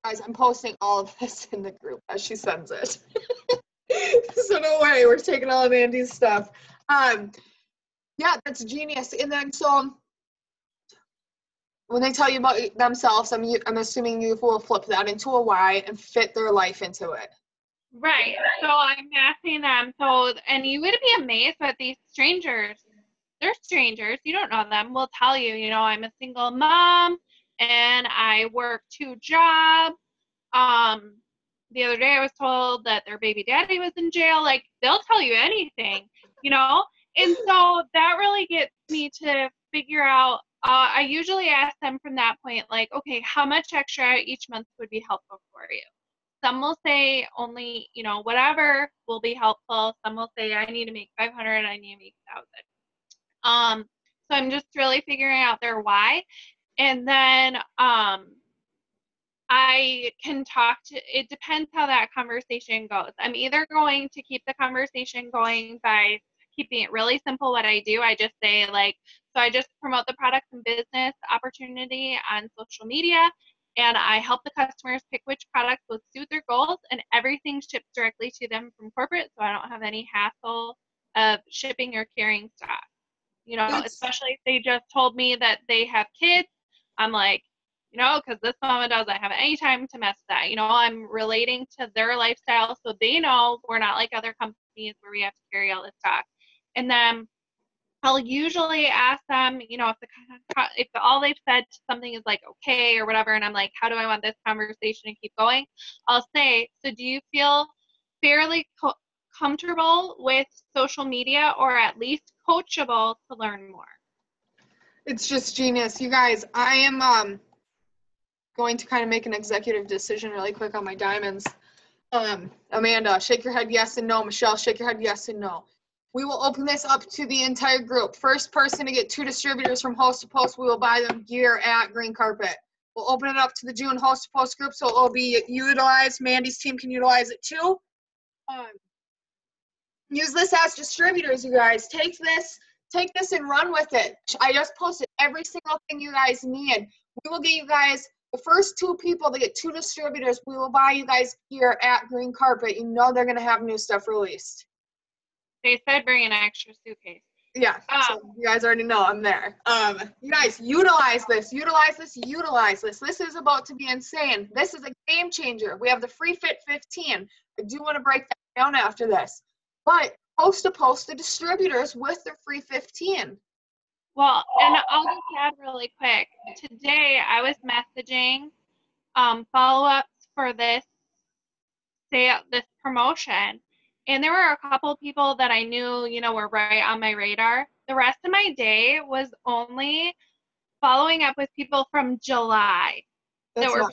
guys, I'm posting all of this in the group as she sends it. So no way, we're taking all of Andy's stuff. Yeah, that's genius. And then so when they tell you about themselves, I'm assuming you will flip that into a why and fit their life into it. Right. So I'm asking them. So, and you would be amazed that these strangers, they're strangers. You don't know them. Will tell you, you know, I'm a single mom and I work 2 jobs. The other day I was told that their baby daddy was in jail. Like they'll tell you anything, you know? And so that really gets me to figure out, I usually ask them from that point, like, okay, how much extra each month would be helpful for you? Some will say only, you know, whatever will be helpful. Some will say I need to make 500, I need to make 1,000. So I'm just really figuring out their why. And then I can talk to, it depends how that conversation goes. I'm either going to keep the conversation going by keeping it really simple what I do. I just say like, so I just promote the products and business opportunity on social media. and I help the customers pick which products will suit their goals, and everything ships directly to them from corporate, so I don't have any hassle of shipping or carrying stock. You know, especially if they just told me that they have kids, I'm like, you know, because this mama doesn't have any time to mess with that. You know, I'm relating to their lifestyle, so they know we're not like other companies where we have to carry all this stock. And then I'll usually ask them, you know, if all they've said to something is like okay or whatever, and I'm like, how do I want this conversation to keep going? I'll say, so do you feel fairly comfortable with social media, or at least coachable to learn more? It's just genius. You guys, I am going to kind of make an executive decision really quick on my diamonds. Amanda, shake your head yes and no. Michelle, shake your head yes and no. We will open this up to the entire group. First person to get 2 distributors from Host to Post, we will buy them gear at Green Carpet. We'll open it up to the June Host to Post group, so it will be utilized. Mandy's team can utilize it too. Use this as distributors, you guys. Take this and run with it. I just posted every single thing you guys need. We will get you guys the first 2 people to get 2 distributors. We will buy you guys gear at Green Carpet. You know they're going to have new stuff released. They said bring an extra suitcase. Yeah, so you guys already know I'm there. You guys, utilize this. This is about to be insane. This is a game changer. We have the Free Fit 15. I do want to break that down after this. But Host to Post the distributors with their Free 15. Well, and I'll just add really quick. Today I was messaging follow-ups for this promotion. And there were a couple people that I knew, you know, were right on my radar. The rest of my day was only following up with people from July that were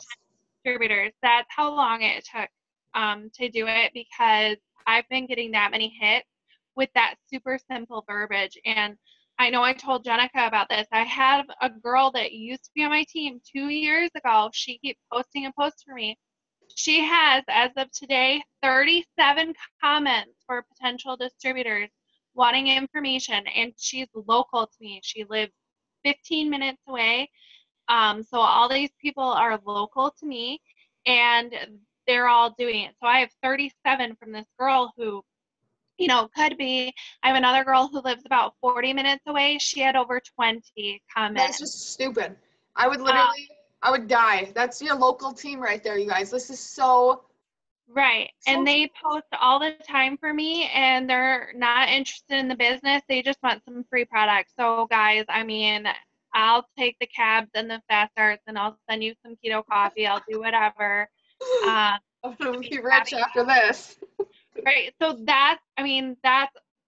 distributors. That's how long it took to do it, because I've been getting that many hits with that super simple verbiage. And I know I told Jenica about this. I have a girl that used to be on my team 2 years ago. She keeps posting a post for me. She has, as of today, 37 comments for potential distributors wanting information, and she's local to me. She lives 15 minutes away. So all these people are local to me, and they're all doing it. So I have 37 from this girl who, you know, could be. I have another girl who lives about 40 minutes away. She had over 20 comments. That's just stupid. I would literally... I would die. That's your local team right there, you guys. This is so... Right. And they post all the time for me, and they're not interested in the business. They just want some free products. So, guys, I mean, I'll take the cabs and the fast starts, and I'll send you some keto coffee. I'll do whatever. I'm going to be rich after this. Right. So that's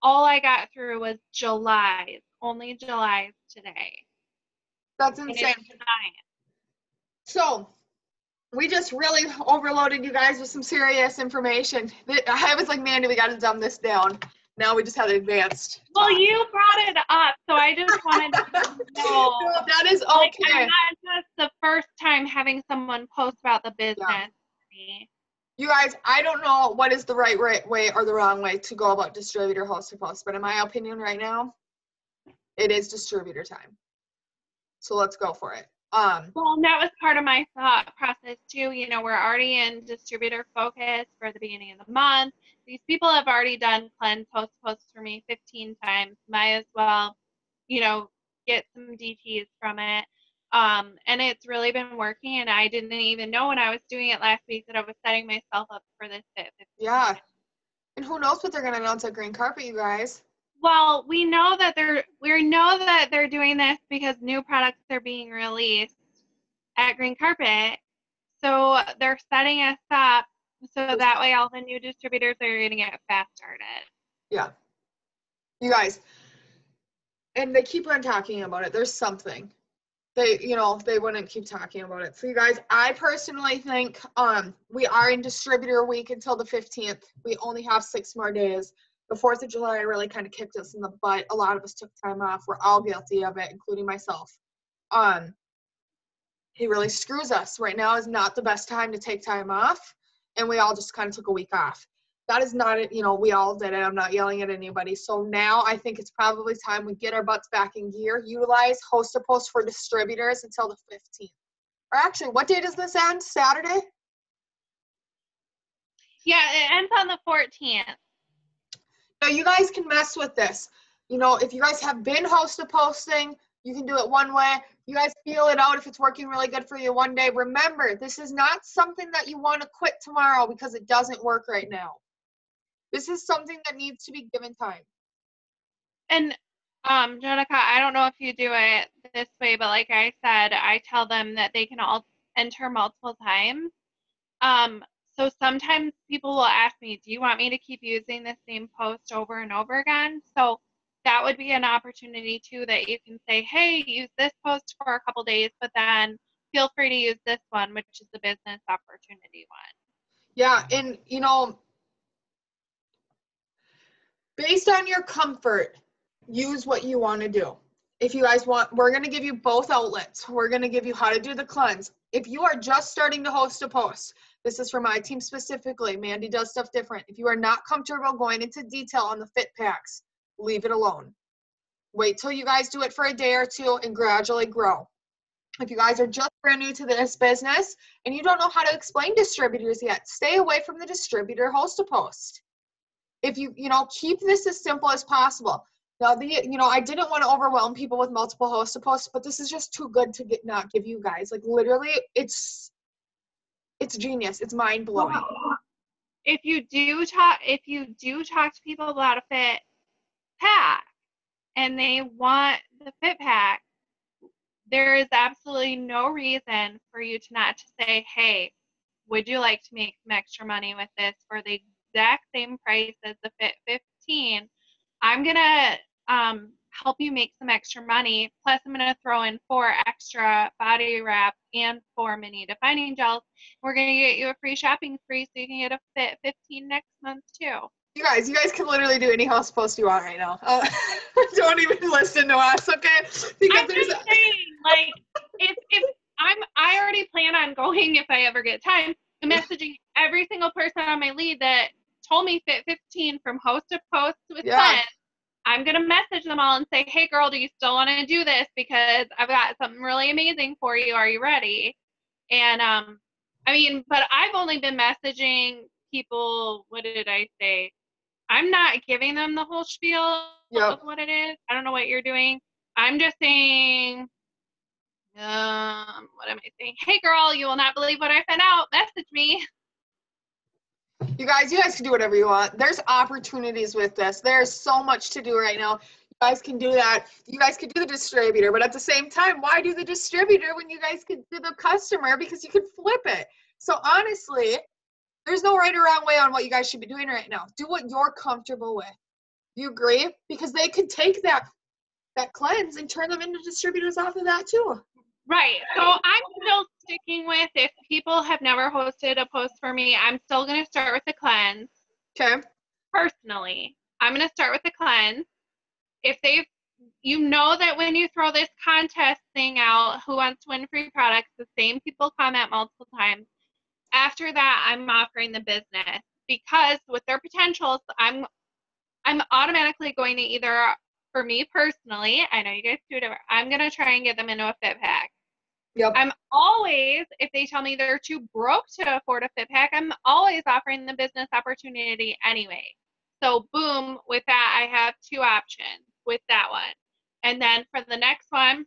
all I got through was July's. Only July's today. That's insane. So, we just really overloaded you guys with some serious information. I was like, Mandy, we got to dumb this down. Now we just had it advanced. Well, you brought it up, so I just wanted to know. No, that is okay. Like, I'm not just the first time having someone post about the business. Yeah. You guys, I don't know what is the right way or the wrong way to go about distributor Host to Post, but in my opinion right now, it is distributor time. So let's go for it. Well, that was part of my thought process too. You know, we're already in distributor focus for the beginning of the month. These people have already done cleanse Host to Post for me 15 times. Might as well, you know, get some DTs from it. And it's really been working, and I didn't even know when I was doing it last week that I was setting myself up for this fit. Yeah. And who knows what they're going to announce at Green Carpet, you guys. Well, we know that they're doing this because new products are being released at Green Carpet. So they're setting us up so that way all the new distributors are going to get fast started. Yeah. You guys, and they keep on talking about it. There's something. They wouldn't keep talking about it. So you guys, I personally think we are in distributor week until the 15th. We only have 6 more days. The 4th of July really kind of kicked us in the butt. A lot of us took time off. We're all guilty of it, including myself. He really screws us. Right now is not the best time to take time off, and we all just kind of took a week off. That is not it. You know, we all did it. I'm not yelling at anybody. So now I think it's probably time we get our butts back in gear, utilize Host to Post for distributors until the 15th. or actually, what day does this end? Saturday? Yeah, it ends on the 14th. Now, you guys can mess with this. You know, if you guys have been host-to-posting, you can do it one way. You guys feel it out if it's working really good for you one day. Remember, this is not something that you want to quit tomorrow because it doesn't work right now. This is something that needs to be given time. And Jenica, I don't know if you do it this way, but like I said, I tell them that they can all enter multiple times. So sometimes people will ask me, do you want me to keep using the same post over and over again? So that would be an opportunity too, that you can say, hey, use this post for a couple days, but then feel free to use this one, which is the business opportunity one. Yeah, and you know, based on your comfort, use what you want to do. If you guys want, we're going to give you both outlets. We're going to give you how to do the cleanse. If you are just starting to host a post, this is for my team specifically. Mandy does stuff different. If you are not comfortable going into detail on the fit packs, leave it alone. Wait till you guys do it for a day or two and gradually grow. If you guys are just brand new to this business and you don't know how to explain distributors yet, stay away from the distributor host a post. If you keep this as simple as possible. Now, I didn't want to overwhelm people with multiple host posts, but this is just too good to not give you guys. Like, literally, it's genius. It's mind blowing. If you do talk to people about a fit pack and they want the fit pack, there is absolutely no reason for you to not to say, hey, would you like to make some extra money with this for the exact same price as the Fit 15? I'm going to help you make some extra money. Plus, I'm going to throw in 4 extra body wrap and 4 mini defining gels. We're going to get you a free shopping spree so you can get a Fit 15 next month too. You guys can literally do any host post you want right now. Don't even listen to us, okay? Because I'm just saying, like, if I already plan on going if I ever get time, and messaging every single person on my lead that told me Fit 15 from host to post with Glenn. I'm going to message them all and say, hey, girl, do you still want to do this? Because I've got something really amazing for you. Are you ready? And, but I've only been messaging people, what did I say? I'm not giving them the whole spiel of what it is. I don't know what you're doing. I'm just saying, what am I saying? Hey, girl, you will not believe what I found out. Message me. You guys can do whatever you want. There's opportunities with this. There's so much to do right now. You guys can do that. You guys could do the distributor, but at the same time, why do the distributor when you guys could do the customer? Because you could flip it. So honestly, there's no right or wrong way on what you guys should be doing right now. Do what you're comfortable with. You agree? Because they could take that cleanse and turn them into distributors off of that too. Right. So I'm still sticking with, if people have never hosted a post for me, I'm still going to start with the cleanse. Okay. Personally, I'm going to start with the cleanse. If you know that when you throw this contest thing out, who wants to win free products, the same people comment multiple times. After that, I'm offering the business, because with their potentials, I'm automatically going to either, for me personally, I know you guys do it, I'm going to try and get them into a fit pack. Yep. I'm always, if they tell me they're too broke to afford a fit pack, I'm always offering the business opportunity anyway. So boom, with that, I have 2 options with that one. And then for the next one,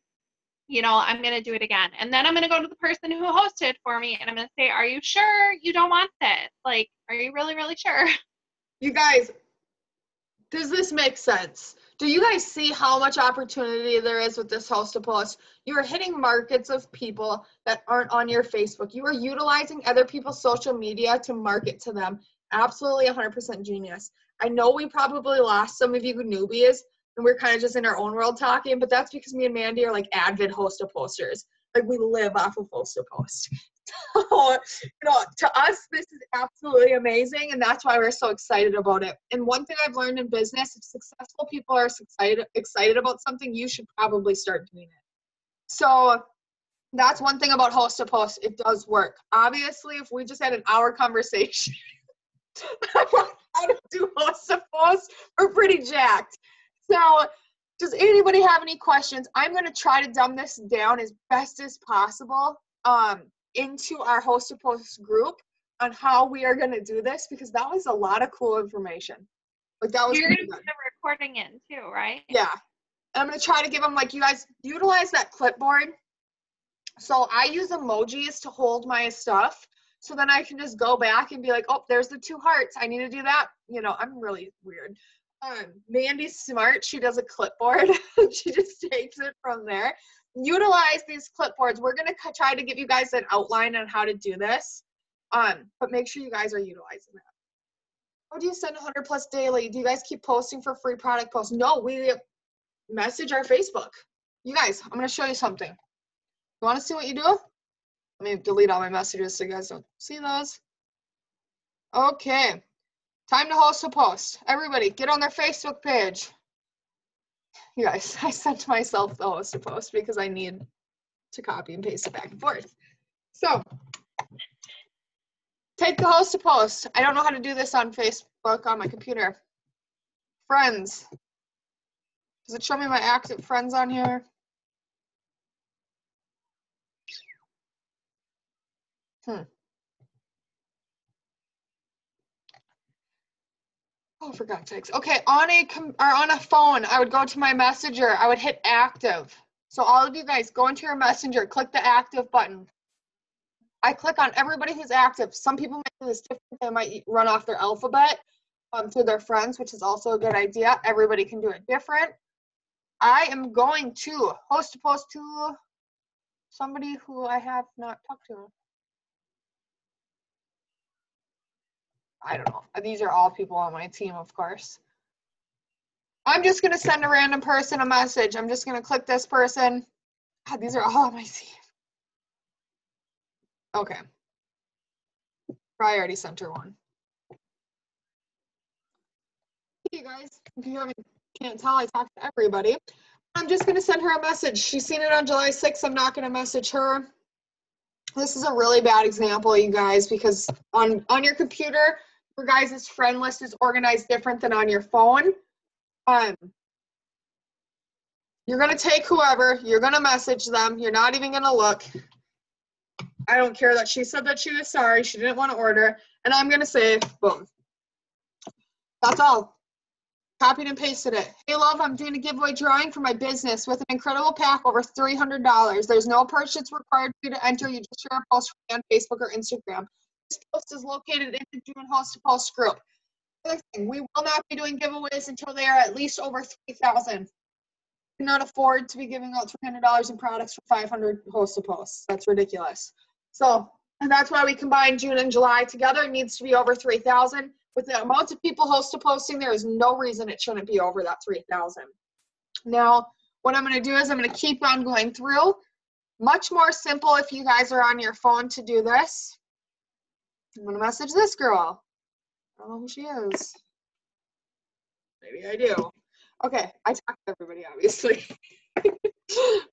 I'm going to do it again. And then I'm going to go to the person who hosted for me and I'm going to say, are you sure you don't want this? Like, are you really, really sure? You guys, does this make sense? Do you guys see how much opportunity there is with this host to post? You are hitting markets of people that aren't on your Facebook. You are utilizing other people's social media to market to them. Absolutely 100% genius. I know we probably lost some of you newbies and we're kind of just in our own world talking, but that's because me and Mandy are like avid host to posters. Like, we live off of host to post. So, to us, this is absolutely amazing, and that's why we're so excited about it. And one thing I've learned in business, if successful people are excited about something, you should probably start doing it. So that's one thing about host to post. It does work. Obviously, if we just had an hour conversation about how to do host to post, we're pretty jacked. So does anybody have any questions? I'm going to try to dumb this down as best as possible. into our Host to Post group on how we are going to do this, because that was a lot of cool information. Like that was You're going to really put good. the recording in too, right? Yeah. And I'm going to try to give them, like, you guys utilize that clipboard. So I use emojis to hold my stuff. So then I can just go back and be like, oh, there's the 2 hearts. I need to do that. You know, I'm really weird. Mandy's smart. She does a clipboard. She just takes it from there. Utilize these clipboards. We're going to try to give you guys an outline on how to do this. But make sure you guys are utilizing that. How do you send 100 plus daily? Do you guys keep posting for free product posts? No, we message our Facebook. You guys, I'm going to show you something. You want to see what you do? Let me delete all my messages so you guys don't see those. Okay. Time to host a post. Everybody, get on their Facebook page. You guys, I sent myself the host a post because I need to copy and paste it back and forth. So, take the host to post. I don't know how to do this on Facebook on my computer. Friends. Does it show me my active friends on here? Oh, for God's sakes. Okay, on a phone, I would go to my messenger. I would hit active. So all of you guys, go into your messenger, click the active button. I click on everybody who's active. Some people might do this different. They might run off their alphabet to their friends, which is also a good idea. Everybody can do it different. I am going to host a post to somebody who I have not talked to. I don't know. These are all people on my team, of course. I'm just going to send a random person a message. I'm just going to click this person. God, these are all on my team. Okay. Probably already sent her one. Hey, guys. If you can't tell, I talk to everybody. I'm just going to send her a message. She's seen it on July 6th. I'm not going to message her. This is a really bad example, you guys, because on your computer, your guys' friend list is organized different than on your phone. You're going to take whoever, you're going to message them, you're not even going to look. I don't care that she said that she was sorry, she didn't want to order, and I'm going to say, boom. That's all. Copied and pasted it. Hey, love, I'm doing a giveaway drawing for my business with an incredible pack over $300. There's no purchase required for you to enter. You just share a post on Facebook or Instagram. This post is located in the June Host to Post group. Another thing, we will not be doing giveaways until they are at least over 3,000. Cannot afford to be giving out $300 in products for 500 host to posts. That's ridiculous. So, and that's why we combined June and July together. It needs to be over 3,000. With the amount of people host to posting, there is no reason it shouldn't be over that 3,000. Now, what I'm going to do is I'm going to keep on going through. Much more simple if you guys are on your phone to do this. I'm going to message this girl. I don't know who she is. Maybe I do. Okay, I talk to everybody, obviously.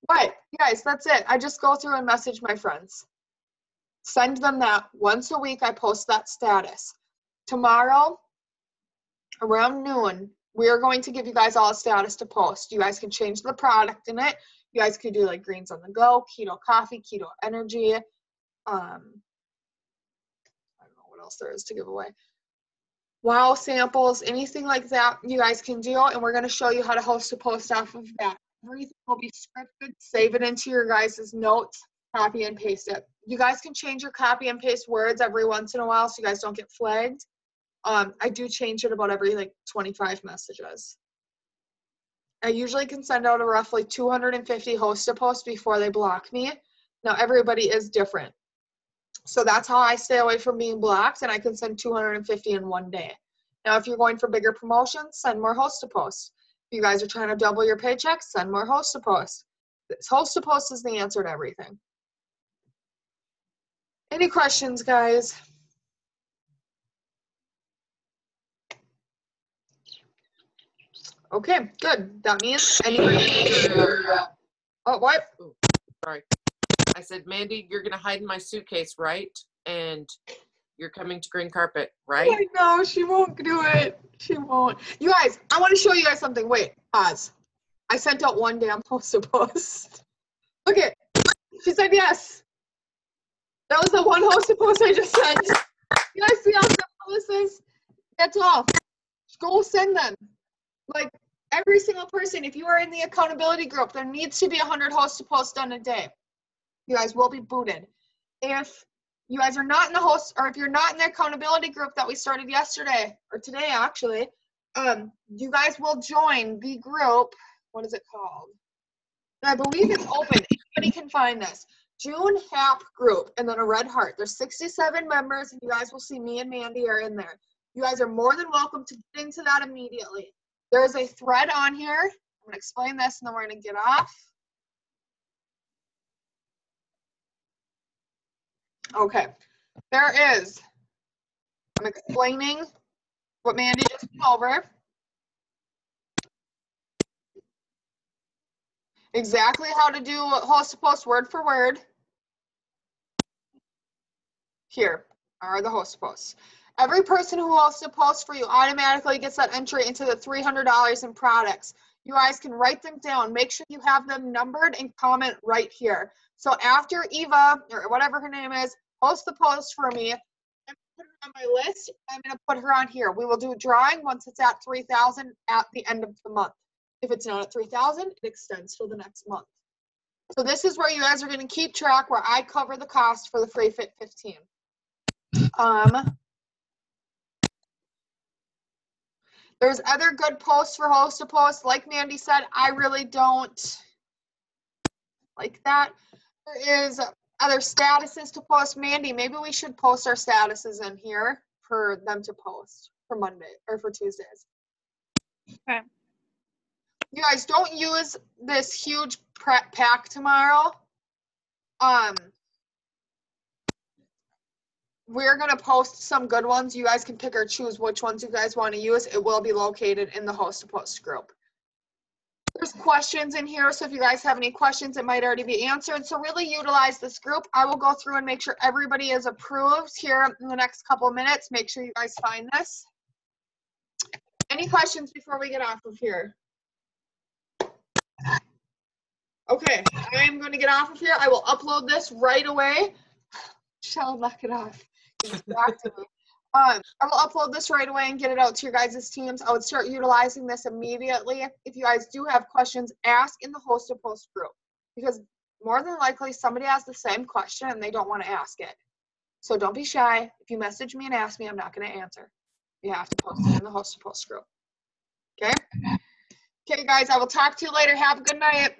But, you guys, that's it. I just go through and message my friends. Send them that. Once a week, I post that status. Tomorrow, around noon, we are going to give you guys all a status to post. You guys can change the product in it. You guys could do like greens on the go, keto coffee, keto energy. I don't know what else there is to give away. Wow samples, anything like that you guys can do. And we're going to show you how to host a post off of that. Everything will be scripted. Save it into your guys' notes. Copy and paste it. You guys can change your copy and paste words every once in a while so you guys don't get flagged. I do change it about every like 25 messages. I usually can send out a roughly 250 host to post before they block me. Now everybody is different. So that's how I stay away from being blocked, and I can send 250 in one day. Now if you're going for bigger promotions, send more host to post. If you guys are trying to double your paycheck, send more host to post. This host to post is the answer to everything. Any questions, guys? Okay, good. That means oh, what? Ooh, sorry. I said, Mandy, you're going to hide in my suitcase, right? And you're coming to green carpet, right? I know, she won't do it. She won't. You guys, I want to show you guys something. Wait, pause. I sent out one damn host to post. Okay, she said yes. That was the one hosted post I just sent. You guys see how simple this is? That's all. Go send them. Like, every single person, if you are in the accountability group, there needs to be 100 hosted posts done a day. You guys will be booted. If you guys are not in the host, or if you're not in the accountability group that we started yesterday, or today actually, you guys will join the group. What is it called? I believe it's open. Anybody can find this. June HAP group, and then a red heart. There's 67 members, and you guys will see me and Mandy are in there. You guys are more than welcome to get into that immediately. There is a thread on here. I'm going to explain this, and then we're going to get off. Okay. There is. I'm explaining what Mandy just went over. Exactly how to do host post word for word. Here are the host posts. Every person who hosts a post for you automatically gets that entry into the $300 in products. You guys can write them down. Make sure you have them numbered and comment right here. So after Eva, or whatever her name is, hosts the post for me, I'm going to put her on my list. I'm going to put her on here. We will do a drawing once it's at 3,000 at the end of the month. If it's not at 3,000, it extends till the next month. So this is where you guys are going to keep track, where I cover the cost for the Free Fit 15. There's other good posts for host to post. Like Mandy said, I really don't like that. There is other statuses to post. Mandy, maybe we should post our statuses in here for them to post for Monday or for Tuesdays. Okay. You guys, don't use this huge prep pack tomorrow. We're going to post some good ones. You guys can pick or choose which ones you guys want to use. It will be located in the host to post group. There's questions in here, so if you guys have any questions, it might already be answered. So really utilize this group. I will go through and make sure everybody is approved here in the next couple of minutes. Make sure you guys find this. Any questions before we get off of here? Okay, I am going to get off of here. I will upload this right away. Shall knock it off. Back to me. I will upload this right away and get it out to your guys' teams. I would start utilizing this immediately. If you guys do have questions, ask in the host to post group, because more than likely somebody has the same question and they don't want to ask it. So don't be shy. If you message me and ask me, I'm not going to answer. You have to post it in the host to post group. Okay? Okay, guys, I will talk to you later. Have a good night.